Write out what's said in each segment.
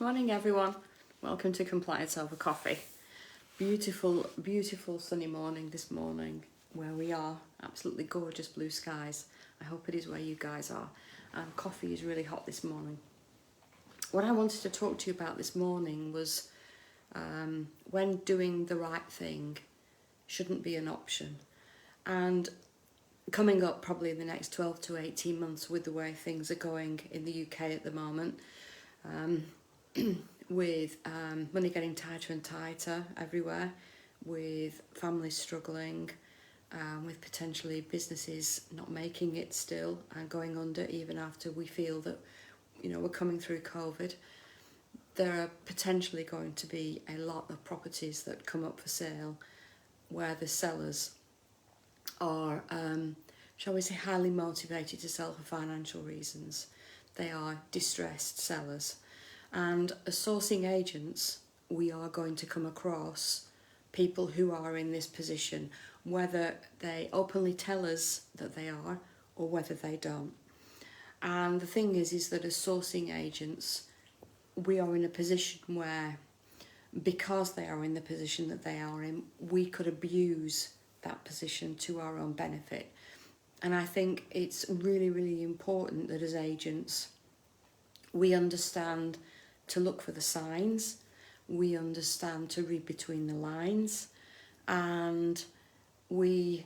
Morning everyone, welcome to Compliance Over Coffee. Beautiful, beautiful sunny morning this morning where we are, absolutely gorgeous blue skies. I hope it is where you guys are, and coffee is really hot this morning. What I wanted to talk to you about this morning was when doing the right thing shouldn't be an option. And coming up probably in the next 12 to 18 months with the way things are going in the UK at the moment, with money getting tighter and tighter everywhere, with families struggling, with potentially businesses not making it still and going under even after we feel that, we're coming through COVID. There are potentially going to be a lot of properties that come up for sale where the sellers are, shall we say, highly motivated to sell for financial reasons. They are distressed sellers. And as sourcing agents, we are going to come across people who are in this position, whether they openly tell us that they are or whether they don't. And the thing is that as sourcing agents, we are in a position where, because they are in the position that they are in, we could abuse that position to our own benefit. And I think it's really, really important that as agents, we understand to look for the signs, we understand to read between the lines, and we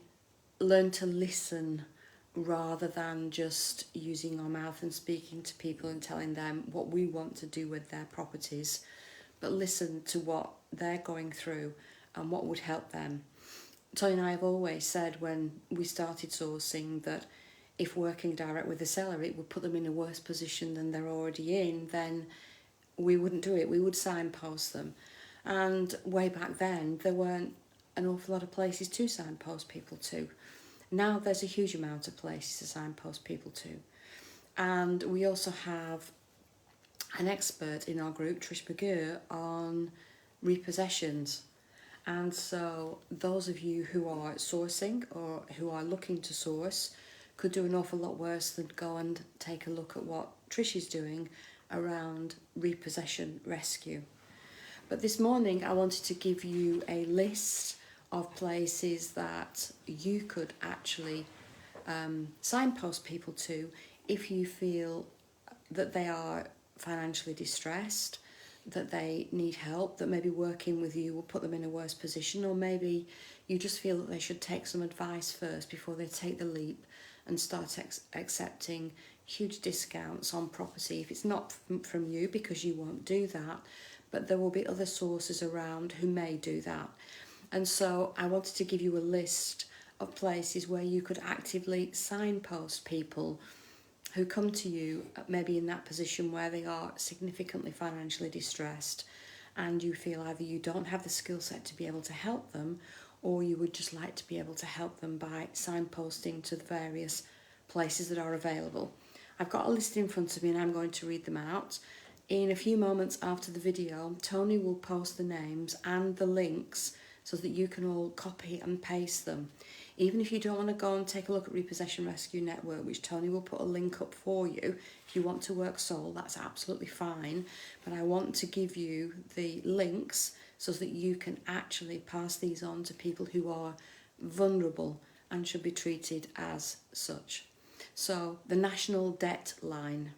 learn to listen rather than just using our mouth and speaking to people and telling them what we want to do with their properties, but listen to what they're going through and what would help them. Tony and I have always said when we started sourcing that if working direct with the seller, it would put them in a worse position than they're already in, then we wouldn't do it. We would signpost them. And way back then, there weren't an awful lot of places to signpost people to. Now there's a huge amount of places to signpost people to. And we also have an expert in our group, Trish McGurr, on repossessions. And so those of you who are sourcing or who are looking to source could do an awful lot worse than go and take a look at what Trish is doing around repossession rescue. But this morning I wanted to give you a list of places that you could actually signpost people to if you feel that they are financially distressed, that they need help, that maybe working with you will put them in a worse position, or maybe you just feel that they should take some advice first before they take the leap and start accepting huge discounts on property. If it's not from you, because you won't do that, but there will be other sources around who may do that. And so I wanted to give you a list of places where you could actively signpost people who come to you maybe in that position where they are significantly financially distressed and you feel either you don't have the skill set to be able to help them, or you would just like to be able to help them by signposting to the various places that are available. I've got a list in front of me and I'm going to read them out. In a few moments after the video, Tony will post the names and the links so that you can all copy and paste them. Even if you don't want to go and take a look at Repossession Rescue Network, which Tony will put a link up for you, if you want to work sole, that's absolutely fine. But I want to give you the links so that you can actually pass these on to people who are vulnerable and should be treated as such. So the National Debt Line,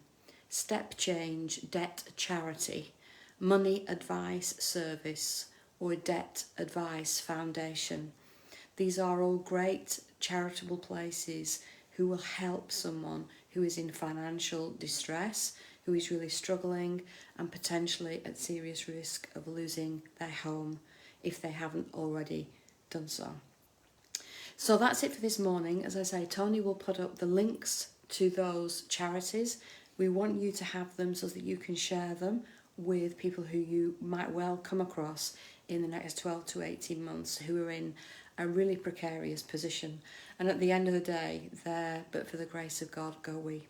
Step Change Debt Charity, Money Advice Service, or Debt Advice Foundation. These are all great charitable places who will help someone who is in financial distress, who is really struggling and potentially at serious risk of losing their home if they haven't already done so. So that's it for this morning. As I say, Tony will put up the links to those charities. We want you to have them so that you can share them with people who you might well come across in the next 12 to 18 months who are in a really precarious position. And at the end of the day, there, but for the grace of God, go we.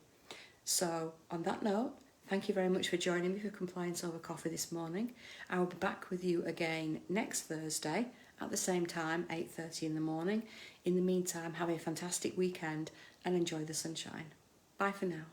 So on that note, thank you very much for joining me for Compliance Over Coffee this morning. I will be back with you again next Thursday at the same time, 8:30 in the morning. In the meantime, have a fantastic weekend and enjoy the sunshine. Bye for now.